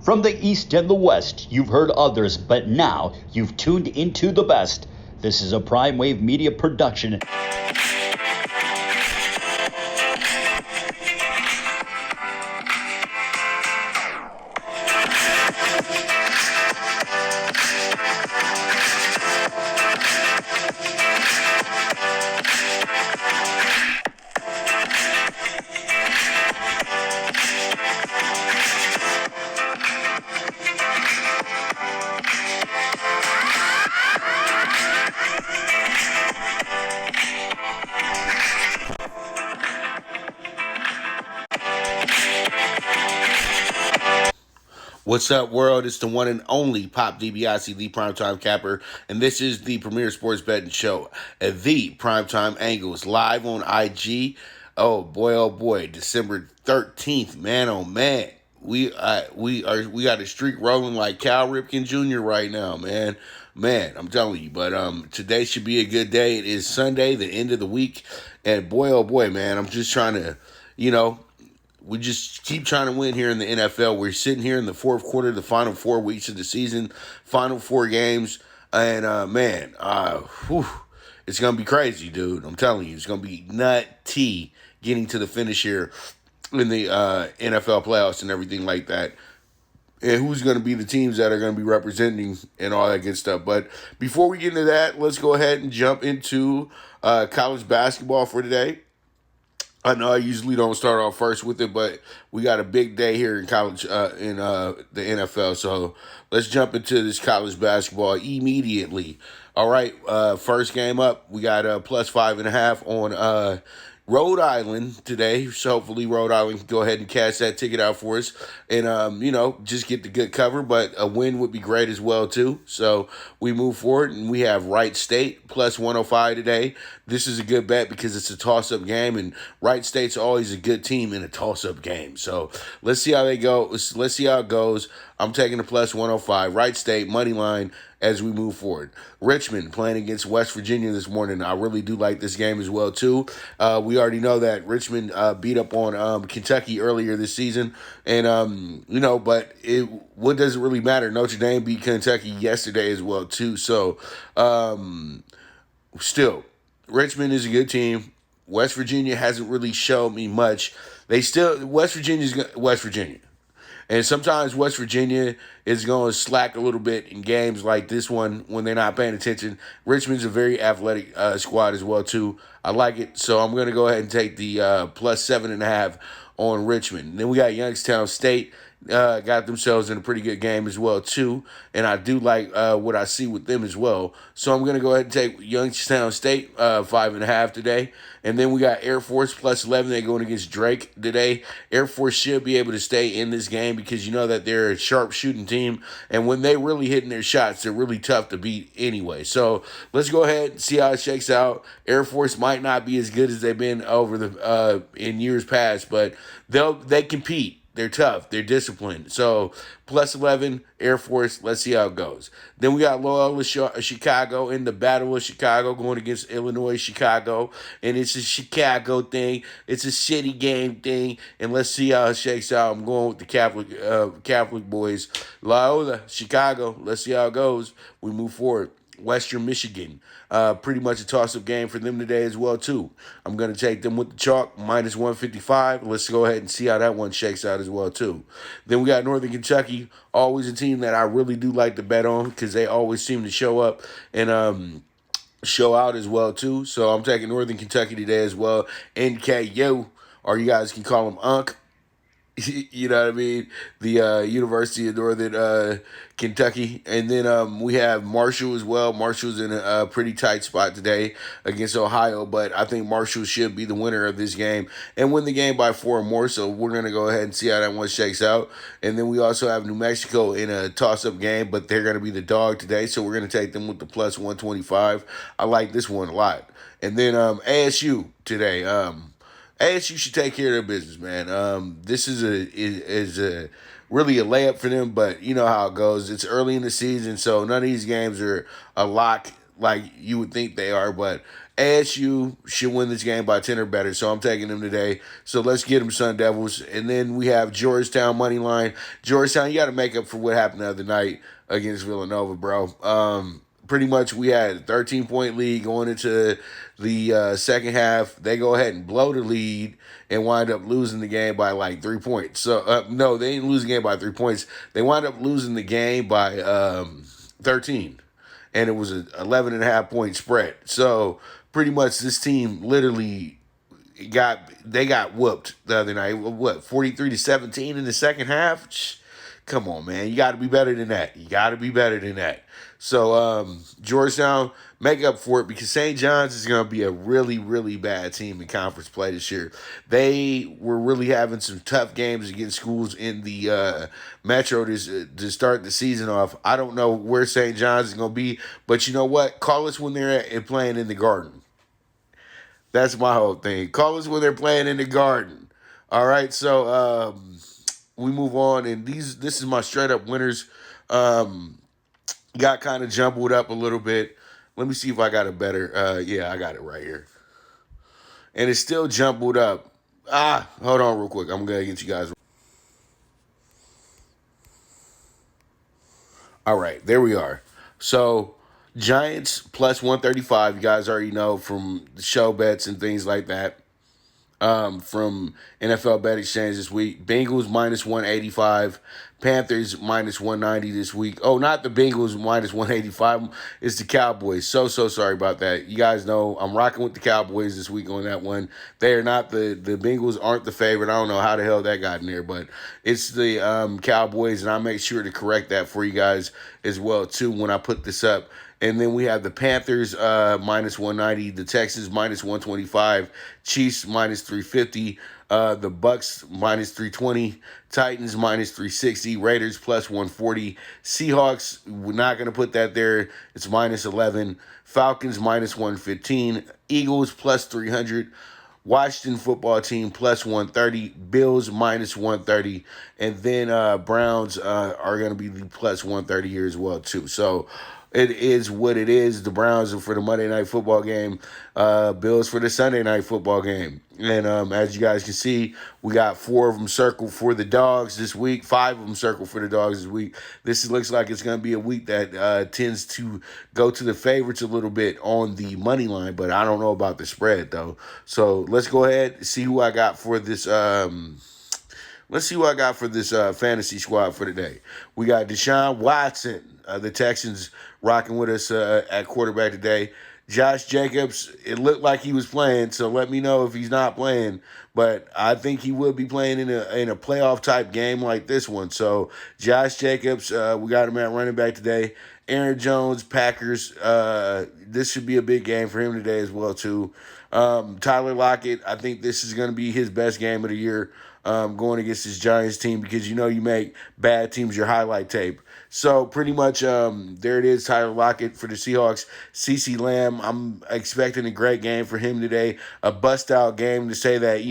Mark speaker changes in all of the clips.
Speaker 1: From the East and the West, you've heard others, but now you've tuned into the best. This is a PrimeWave Media production.
Speaker 2: What's up, world? It's the one and only Pop DiBiase, the Primetime Capper, and this is the premier sports betting show at the PrimeTimeAngles Live on IG. Oh boy, December 13th, man, oh man. We got a streak rolling like Cal Ripken Jr. right now, man. Man, I'm telling you. But today should be a good day. It is Sunday, the end of the week, and boy, oh boy, man, I'm just trying to, we just keep trying to win here in the NFL. We're sitting here in the fourth quarter, the final 4 weeks of the season, final 4 games, and it's gonna be crazy, dude. I'm telling you, it's gonna be nutty getting to the finish here in the NFL playoffs and everything like that. And who's going to be the teams that are going to be representing and all that good stuff. But before we get into that, let's go ahead and jump into college basketball for today. I know I usually don't start off first with it, but we got a big day here in college, in the NFL. So let's jump into this college basketball immediately. All right, first game up, we got plus 5.5 on Rhode Island today. So hopefully Rhode Island can go ahead and cash that ticket out for us and, just get the good cover. But a win would be great as well, too. So we move forward, and we have Wright State plus 105 today. This is a good bet because it's a toss-up game, and Wright State's always a good team in a toss-up game. So let's see how they go. Let's see how it goes. I'm taking the plus 105. Wright State, money line, as we move forward. Richmond playing against West Virginia this morning. I really do like this game as well, too. We already know that Richmond beat up on Kentucky earlier this season. And, but what does it really matter? Notre Dame beat Kentucky yesterday as well, too. So, still, Richmond is a good team. West Virginia hasn't really showed me much. West Virginia. And sometimes West Virginia is going to slack a little bit in games like this one when they're not paying attention. Richmond's a very athletic squad as well, too. I like it. So I'm going to go ahead and take the plus 7.5 on Richmond. And then we got Youngstown State. Got themselves in a pretty good game as well, too. And I do like what I see with them as well. So I'm going to go ahead and take Youngstown State 5.5 today. And then we got Air Force plus 11. They're going against Drake today. Air Force should be able to stay in this game because you know that they're a sharp shooting team. And when they really hitting their shots, they're really tough to beat anyway. So let's go ahead and see how it shakes out. Air Force might not be as good as they've been over the in years past, but they compete. They're tough. They're disciplined. So, plus 11, Air Force. Let's see how it goes. Then we got Loyola Chicago in the Battle of Chicago going against Illinois Chicago. And it's a Chicago thing. It's a city game thing. And let's see how it shakes out. I'm going with the Catholic boys. Loyola Chicago. Let's see how it goes. We move forward. Western Michigan. Pretty much a toss-up game for them today as well, too. I'm going to take them with the chalk, minus 155. Let's go ahead and see how that one shakes out as well, too. Then we got Northern Kentucky, always a team that I really do like to bet on because they always seem to show up and show out as well, too. So I'm taking Northern Kentucky today as well. NKU, or you guys can call them UNC. You know what I mean? The University of Northern Kentucky. And then we have Marshall as well. Marshall's in a pretty tight spot today against Ohio, but I think Marshall should be the winner of this game and win the game by 4 or more. So we're going to go ahead and see how that one shakes out. And then we also have New Mexico in a toss-up game, but they're going to be the dog today. So we're going to take them with the plus 125. I like this one a lot. And then ASU today. ASU should take care of their business, man. This is a really a layup for them, but you know how it goes. It's early in the season, so none of these games are a lock like you would think they are. But ASU should win this game by 10 or better, so I'm taking them today. So let's get them, Sun Devils. And then we have Georgetown money line. Georgetown, you got to make up for what happened the other night against Villanova, bro. Pretty much we had a 13-point lead going into the second half. They go ahead and blow the lead and wind up losing the game by like 3 points. So, no, they didn't lose the game by 3 points. They wind up losing the game by 13. And it was an 11.5-point spread. So, pretty much this team literally got whooped the other night. What, 43-17 in the second half? Come on, man. You got to be better than that. So, Georgetown, make up for it because St. John's is going to be a really, really bad team in conference play this year. They were really having some tough games against schools in the Metro to start the season off. I don't know where St. John's is going to be, but you know what? Call us when they're playing in the Garden. That's my whole thing. Call us when they're playing in the Garden. All right, so we move on, and this is my straight-up winners. Got kind of jumbled up a little bit. Let me see if I got a better. Yeah, I got it right here. And it's still jumbled up. Hold on real quick. I'm going to get you guys. All right, there we are. So, Giants plus 135. You guys already know from the show bets and things like that. From NFL Bet Exchange this week. Bengals minus 185. Panthers minus 190 this week. Oh, not the Bengals minus 185. It's the Cowboys. So sorry about that. You guys know I'm rocking with the Cowboys this week on that one. They are not the Bengals aren't the favorite. I don't know how the hell that got in there, but it's the Cowboys, and I'll make sure to correct that for you guys as well, too, when I put this up. And then we have the Panthers minus 190, the Texans minus 125, Chiefs minus 350, the Bucks minus 320, Titans minus 360, Raiders plus 140, Seahawks, we're not going to put that there. It's minus 11, Falcons minus 115, Eagles plus 300, Washington football team plus 130, Bills minus 130, and then Browns are going to be the plus 130 here as well, too. So, it is what it is. The Browns are for the Monday Night Football game. Bills for the Sunday Night Football game. And as you guys can see, we got 4 of them circled for the Dogs this week. 5 of them circled for the Dogs this week. This looks like it's going to be a week that tends to go to the favorites a little bit on the money line, but I don't know about the spread, though. So let's go ahead and see who I got for this fantasy squad for today. We got Deshaun Watson, the Texans, rocking with us at quarterback today. Josh Jacobs, it looked like he was playing, so let me know if he's not playing. But I think he will be playing in a playoff type game like this one. So Josh Jacobs, we got him at running back today. Aaron Jones, Packers. This should be a big game for him today as well too. Tyler Lockett, I think this is going to be his best game of the year. Going against this Giants team because you make bad teams your highlight tape. So pretty much there it is, Tyler Lockett for the Seahawks. CeeDee Lamb, I'm expecting a great game for him today. A bust-out game to say that,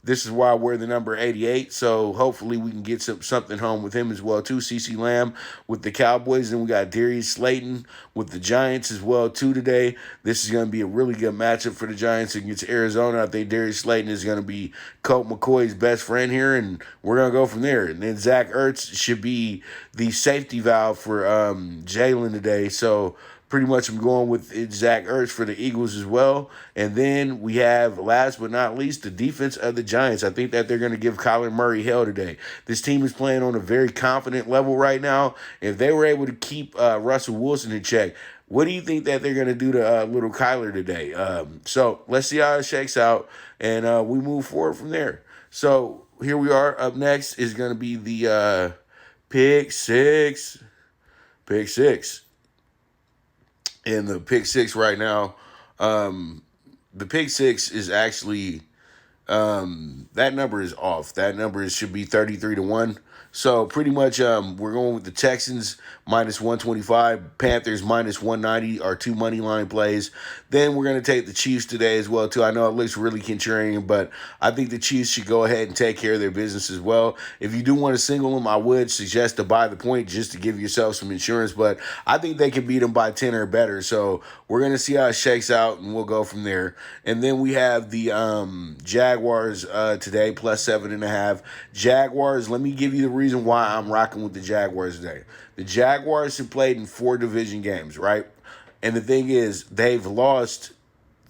Speaker 2: this is why I wear the number 88. So hopefully we can get something home with him as well, too. CeeDee Lamb with the Cowboys. And we got Darius Slayton with the Giants as well, too, today. This is going to be a really good matchup for the Giants against Arizona. I think Darius Slayton is going to be Colt McCoy's best friend here, and we're going to go from there. And then Zach Ertz should be the safety valve for Jalen today. So pretty much I'm going with Zach Ertz for the Eagles as well. And then we have, last but not least, the defense of the Giants. I think that they're going to give Kyler Murray hell today. This team is playing on a very confident level right now. If they were able to keep Russell Wilson in check, what do you think that they're going to do to little Kyler today? So let's see how it shakes out, and we move forward from there. So here we are. Up next is going to be the Pick Six. And the pick six right now, the pick six is actually, that number is off. That number should be 33-1. So pretty much, we're going with the Texans minus 125, Panthers minus 190 are two money line plays. Then we're going to take the Chiefs today as well too. I know it looks really contrarian, but I think the Chiefs should go ahead and take care of their business as well. If you do want to single them, I would suggest to buy the point just to give yourself some insurance. But I think they can beat them by 10 or better. So we're going to see how it shakes out, and we'll go from there. And then we have the Jaguars today plus 7.5. Jaguars. Let me give you the reason why I'm rocking with the Jaguars today. The Jaguars have played in 4 division games, right? And the thing is, they've lost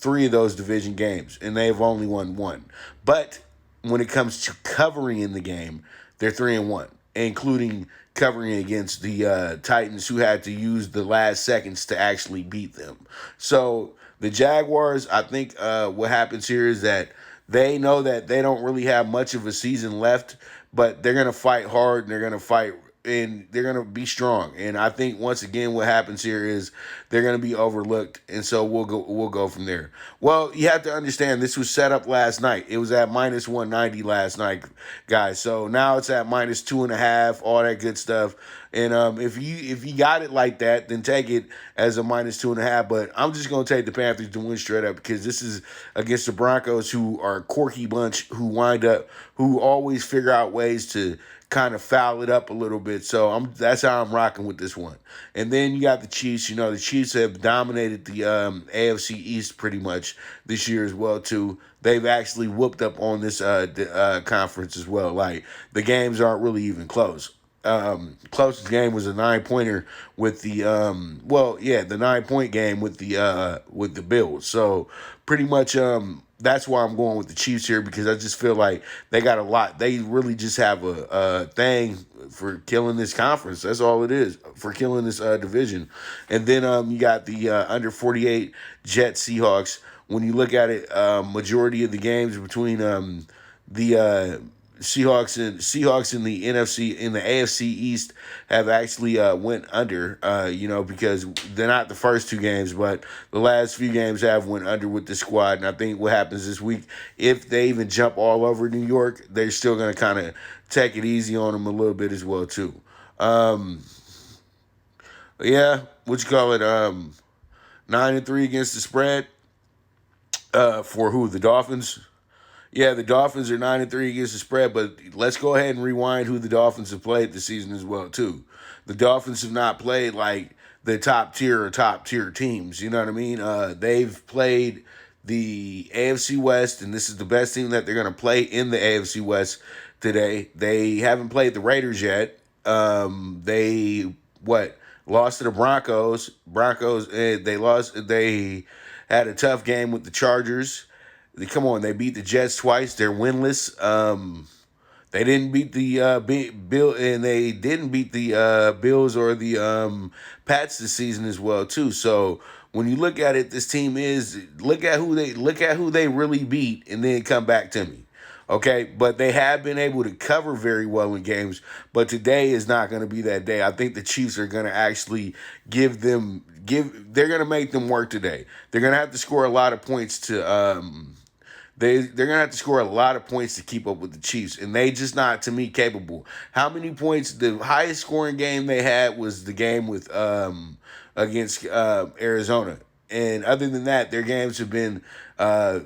Speaker 2: 3 of those division games, and they've only won 1. But when it comes to covering in the game, they're 3-1, including covering against the Titans, who had to use the last seconds to actually beat them. So the Jaguars, I think what happens here is that they know that they don't really have much of a season left, but they're going to fight hard, and they're going to fight, and they're going to be strong. And I think once again what happens here is they're going to be overlooked, and so we'll go from there. Well, you have to understand this was set up last night. It was at minus 190 last night, guys. So now it's at minus 2.5, all that good stuff. And if you got it like that, then take it as a minus 2.5. But I'm just gonna take the Panthers to win straight up, because this is against the Broncos, who are a quirky bunch, who always figure out ways to kind of foul it up a little bit. So that's how I'm rocking with this one. And then you got the Chiefs. You know, the Chiefs have dominated the AFC East pretty much this year as well too. They've actually whooped up on this conference as well. Like, the games aren't really even close. Closest game was a 9-pointer with the the 9-point game with the Bills. So pretty much that's why I'm going with the Chiefs here, because I just feel like they got a lot. They really just have a thing for killing this conference. That's all it is, for killing this division. And then you got the under 48 Jets Seahawks. When you look at it, majority of the games between the Seahawks in the AFC East have actually went under, because they're not the first 2 games, but the last few games have went under with the squad. And I think what happens this week, if they even jump all over New York, they're still going to kind of take it easy on them a little bit as well too. What you call it? 9-3 against the spread. For who? The Dolphins. Yeah, the Dolphins are 9-3 against the spread, but let's go ahead and rewind who the Dolphins have played this season as well too. The Dolphins have not played like the top tier teams. You know what I mean? They've played the AFC West, and this is the best team that they're going to play in the AFC West today. They haven't played the Raiders yet. They lost to the Broncos. They had a tough game with the Chargers. They beat the Jets twice. They're winless. They didn't beat the they didn't beat the Bills or the Pats this season as well too. So when you look at it, this team look at who they really beat, and then come back to me. Okay, but they have been able to cover very well in games, but today is not going to be that day. I think the Chiefs are going to actually they're going to make them work today. They're going to have to score a lot of points to they're going to have to score a lot of points to keep up with the Chiefs, and they just not, to me, capable. How many points? The highest scoring game they had was the game with against Arizona. And other than that, their games have been I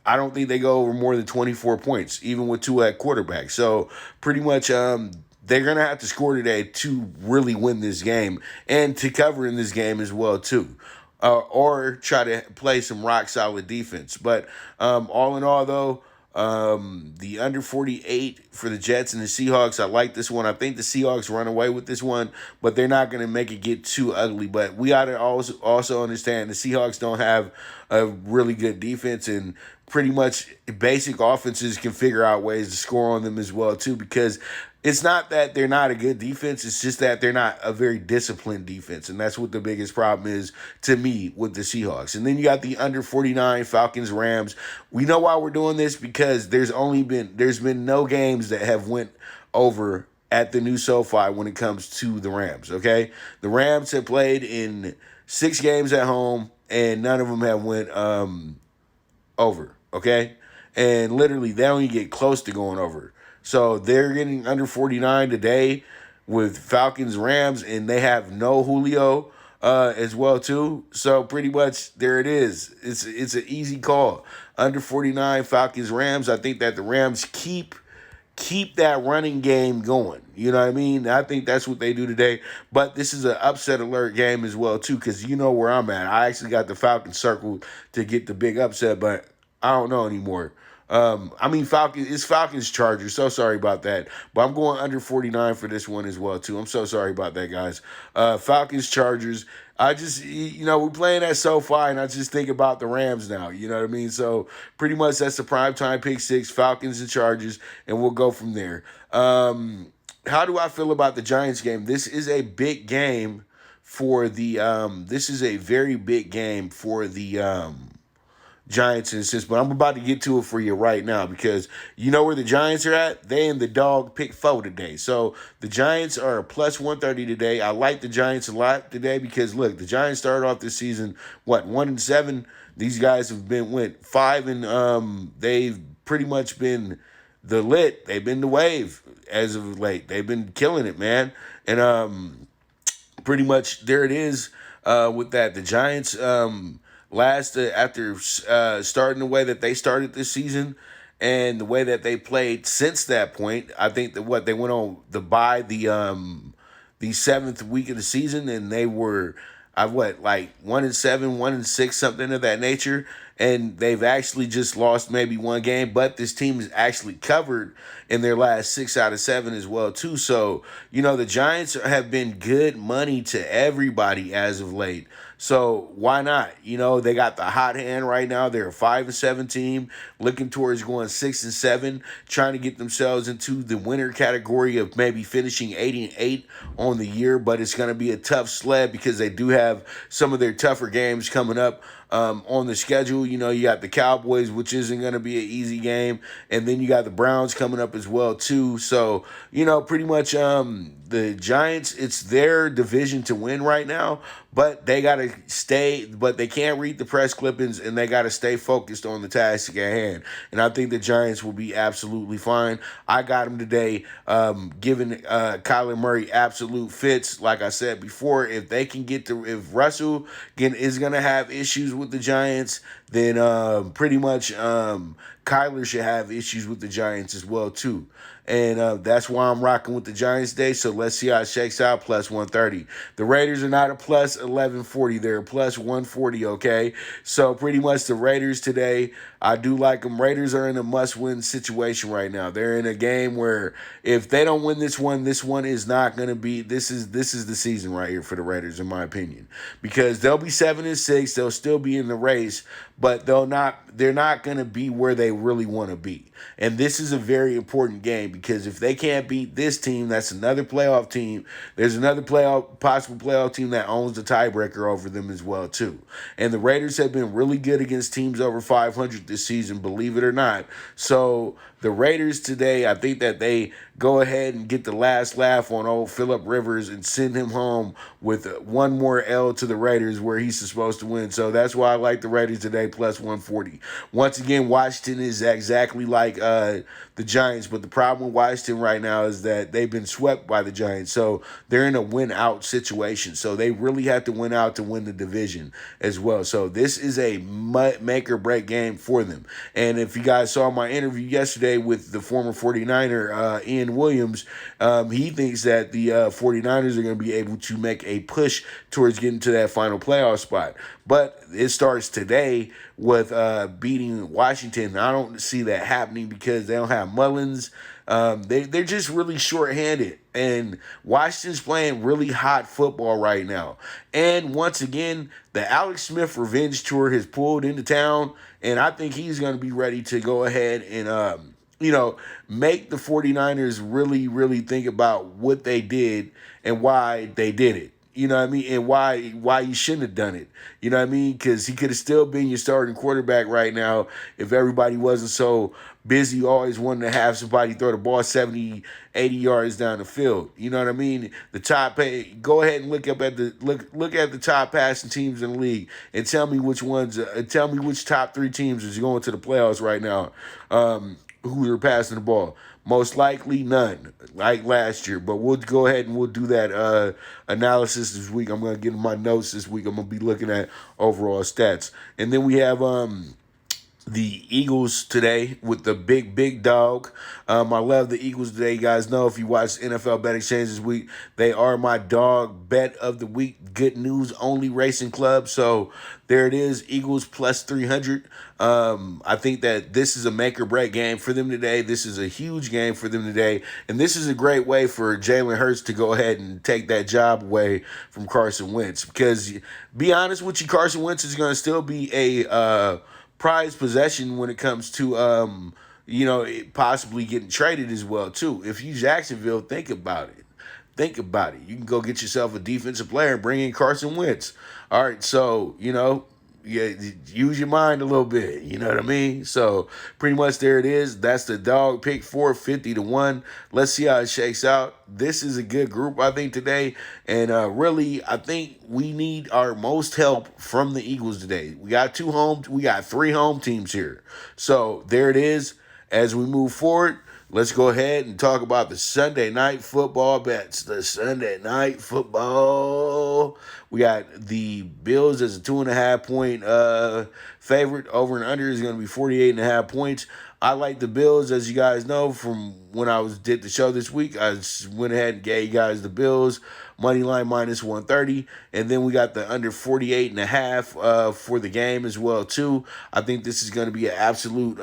Speaker 2: don't think they go over more than 24 points, even with 2 at quarterback. So pretty much they're going to have to score today to really win this game, and to cover in this game as well too. Or try to play some rock-solid defense. But all in all, though, the under 48 for the Jets and the Seahawks, I like this one. I think the Seahawks run away with this one, but they're not going to make it get too ugly. But we ought to also understand the Seahawks don't have a really good defense, and pretty much basic offenses can figure out ways to score on them as well, too, because it's not that they're not a good defense. It's just that they're not a very disciplined defense. And that's what the biggest problem is to me with the Seahawks. And then you got the under 49 Falcons Rams. We know why we're doing this, because there's been no games that have went over at the new SoFi when it comes to the Rams. Okay. The Rams have played in 6 games at home, and none of them have went over. Okay. And literally they don't even get close to going over. So they're getting under 49 today with Falcons Rams, and they have no Julio as well too. So pretty much there it is. It's an easy call. Under 49 Falcons Rams. I think that the Rams keep that running game going. You know what I mean? I think that's what they do today. But this is an upset alert game as well too, because you know where I'm at. I actually got the Falcons circled to get the big upset, but I don't know anymore. It's Falcons Chargers. So sorry about that. But I'm going under 49 for this one as well too. I'm so sorry about that, guys. Falcons Chargers. We're playing at SoFi, and I just think about the Rams now. You know what I mean? So pretty much that's the primetime pick six, Falcons and Chargers, and we'll go from there. How do I feel about the Giants game? This is a big game for the. This is a very big game for the. Giants in a sense, but I'm about to get to it for you right now because you know where the Giants are at? They in the Dog PK4 today. So the Giants are plus 130 today. I like the Giants a lot today because look, the Giants started off this season, 1-7. These guys have went 5 and they've pretty much been the lit. They've been the wave as of late. They've been killing it, man. And pretty much there it is with that. The Giants after starting the way that they started this season and the way that they played since that point, I think that they went on the 7th week of the season, and they were 1-7, 1-6, something of that nature. And they've actually just lost maybe one game, but this team is actually covered in their last 6 out of 7 as well too. So the Giants have been good money to everybody as of late. So why not? They got the hot hand right now. They're a 5-7 team, looking towards going 6-7, trying to get themselves into the winner category of maybe finishing 8-8 on the year. But it's going to be a tough sled because they do have some of their tougher games coming up on the schedule. You got the Cowboys, which isn't going to be an easy game, and then you got the Browns coming up as well too. So pretty much the Giants, it's their division to win right now, but they got to they can't read the press clippings, and they got to stay focused on the task at hand. And I think the Giants will be absolutely fine. I got them today, giving Kyler Murray absolute fits. Like I said before, if Russell is going to have issues with the Giants, then pretty much Kyler should have issues with the Giants as well too. And that's why I'm rocking with the Giants today. So let's see how it shakes out. Plus 130. The Raiders are not a plus 1140. They're a plus 140, okay? So pretty much the Raiders today, I do like them. Raiders are in a must-win situation right now. They're in a game where if they don't win this one is not going to be – this is the season right here for the Raiders, in my opinion. Because they'll be 7-6. They'll still be in the race, but they're not going to be where they really want to be. And this is a very important game because if they can't beat this team, that's another playoff team. There's another possible playoff team that owns the tiebreaker over them as well too. And the Raiders have been really good against teams over 500 this season, believe it or not. So the Raiders today, I think that they go ahead and get the last laugh on old Phillip Rivers and send him home with one more L to the Raiders where he's supposed to win. So that's why I like the Raiders today, plus 140. Once again, Washington is exactly like the Giants, but the problem with Washington right now is that they've been swept by the Giants. So they're in a win-out situation. So they really have to win out to win the division as well. So this is a make-or-break game for them. And if you guys saw my interview yesterday with the former 49er, Ian Williams, he thinks that the 49ers are going to be able to make a push towards getting to that final playoff spot. But it starts today with beating Washington. I don't see that happening because they don't have Mullins. They're just really shorthanded. And Washington's playing really hot football right now. And once again, the Alex Smith revenge tour has pulled into town. And I think he's going to be ready to go ahead and make the 49ers really, really think about what they did and why they did it. You know what I mean? And why you shouldn't have done it. You know what I mean? Because he could have still been your starting quarterback right now if everybody wasn't so busy always wanting to have somebody throw the ball 70, 80 yards down the field. You know what I mean? Go ahead and look at the top passing teams in the league and tell me which top 3 teams is going to the playoffs right now. Who are passing the ball. Most likely none, like last year. But we'll go ahead and we'll do that analysis this week. I'm going to get in my notes this week. I'm going to be looking at overall stats. And then we have the Eagles today with the big dog. I love the Eagles today. You guys know, if you watch NFL Bet Exchange this week, they are my dog bet of the week. Good news only racing club. So there it is, Eagles plus 300. I think that this is a make or break game for them today. This is a huge game for them today. And this is a great way for Jalen Hurts to go ahead and take that job away from Carson Wentz. Because, be honest with you, Carson Wentz is going to still be a prized possession when it comes to possibly getting traded as well too. If you Jacksonville, think about it. Think about it. You can go get yourself a defensive player and bring in Carson Wentz. All right, so use your mind a little bit. You know what I mean? So pretty much there it is. That's the dog pick 450-1. Let's see how it shakes out. This is a good group, I think, today. And really, I think we need our most help from the Eagles today. We got 3 home teams here. So there it is. As we move forward, let's go ahead and talk about the Sunday night football bets. The Sunday night football. We got the Bills as a 2.5 point favorite. Over and under is going to be 48.5 points. I like the Bills, as you guys know, from when I did the show this week. I went ahead and gave you guys the Bills money line minus 130, and then we got the under 48.5 for the game as well too. I think this is going to be an absolute.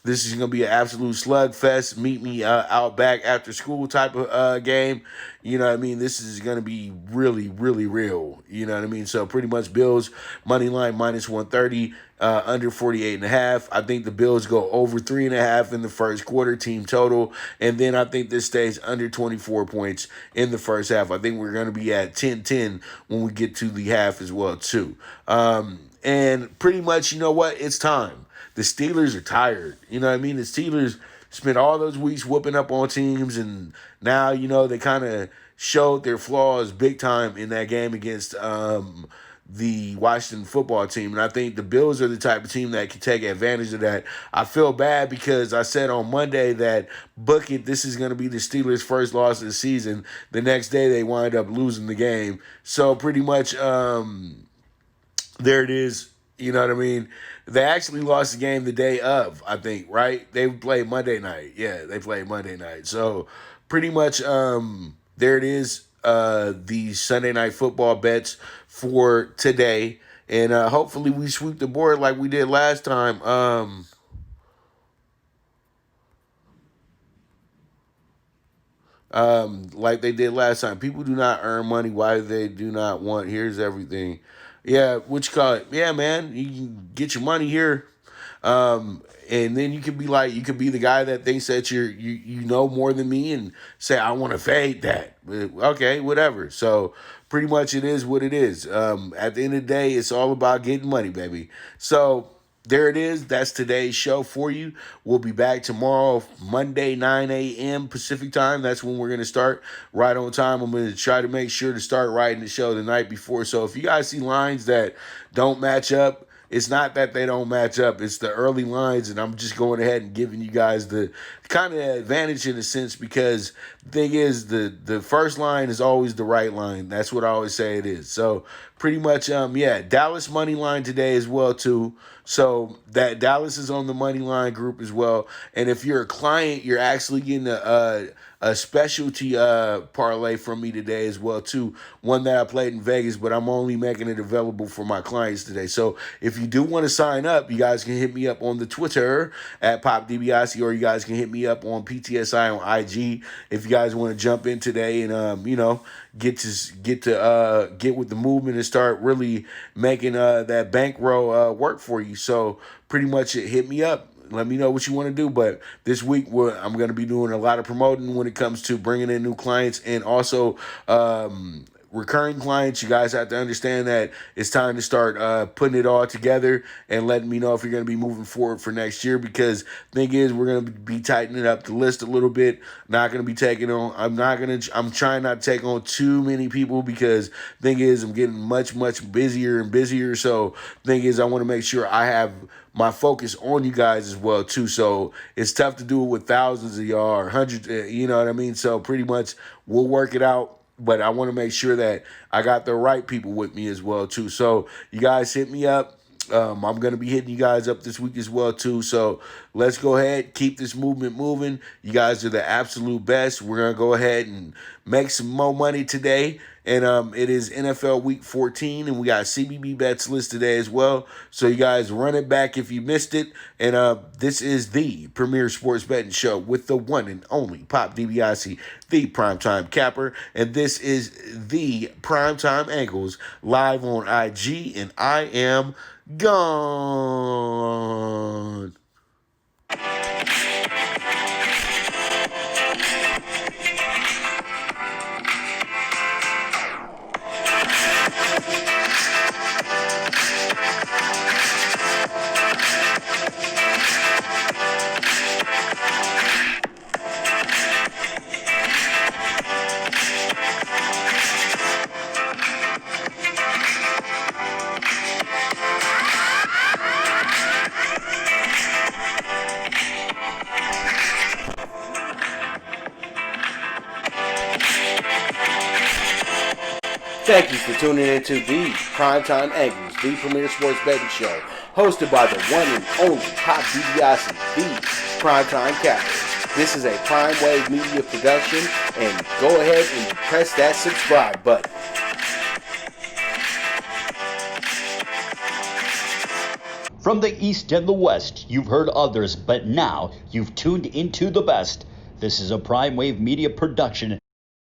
Speaker 2: This is going to be an absolute slugfest. Meet me out back after school type of game. You know what I mean? This is going to be really, really real. You know what I mean? So pretty much Bills, money line minus 130, under 48.5. I think the Bills go over 3.5 in the first quarter, team total. And then I think this stays under 24 points in the first half. I think we're going to be at 10-10 when we get to the half as well too. And pretty much, you know what? It's time. The Steelers are tired. You know what I mean? The Steelers spent all those weeks whooping up on teams, and now, they kind of showed their flaws big time in that game against the Washington football team. And I think the Bills are the type of team that can take advantage of that. I feel bad because I said on Monday that this is going to be the Steelers' first loss of the season. The next day they wind up losing the game. So pretty much there it is. You know what I mean? They actually lost the game the day of, I think, right? They played Monday night. Yeah, they played Monday night. So pretty much there it is, the Sunday night football bets for today. And hopefully we sweep the board like we did last time. Like they did last time. People do not earn money. Why they do not want? Here's everything. Yeah, what you call it? Yeah, man, you can get your money here. And then you could be the guy that thinks that you know more than me and say, I want to fade that. Okay, whatever. So pretty much it is what it is. At the end of the day, it's all about getting money, baby. So there it is. That's today's show for you. We'll be back tomorrow, Monday, 9 a.m. Pacific time. That's when we're going to start right on time. I'm going to try to make sure to start writing the show the night before. So if you guys see lines that don't match up, it's not that they don't match up. It's the early lines, and I'm just going ahead and giving you guys the kind of advantage in a sense, because the thing is, the first line is always the right line. That's what I always say it is. So pretty much, Dallas money line today as well too. So that Dallas is on the money line group as well. And if you're a client, you're actually getting a specialty parlay from me today as well too. One that I played in Vegas, but I'm only making it available for my clients today. So if you do want to sign up, you guys can hit me up on the Twitter at PopDBIC, or you guys can hit me up on PTSI on IG if you guys want to jump in today and get with the movement and start really making that bankroll work for you. So pretty much hit me up. Let me know what you want to do. But this week, I'm going to be doing a lot of promoting when it comes to bringing in new clients, and also recurring clients, you guys have to understand that it's time to start putting it all together and letting me know if you're going to be moving forward for next year, because thing is, we're going to be tightening up the list a little bit. Not going to be taking on, I'm trying not to take on too many people, because thing is, I'm getting much busier and busier. So thing is, I want to make sure I have my focus on you guys as well too. So it's tough to do it with thousands of y'all or hundreds, you know what I mean? So pretty much we'll work it out, but I want to make sure that I got the right people with me as well too. So you guys hit me up. I'm going to be hitting you guys up this week as well too. So let's go ahead, keep this movement moving. You guys are the absolute best. We're going to go ahead and make some more money today. And it is NFL Week 14, and we got CBB Bets List today as well. So you guys run it back if you missed it. And this is the premier sports betting show with the one and only Pop DiBiase, the Primetime Capper. And this is the Primetime Angles live on IG, and I am gone.
Speaker 3: Thank you for tuning into the Primetime Angles, the premier sports betting show, hosted by the one and only Pop DiBiase, the Primetime Capper. This is a PrimeWave media production, and go ahead and press that subscribe button.
Speaker 1: From the East and the West, you've heard others, but now you've tuned into the best. This is a PrimeWave media production.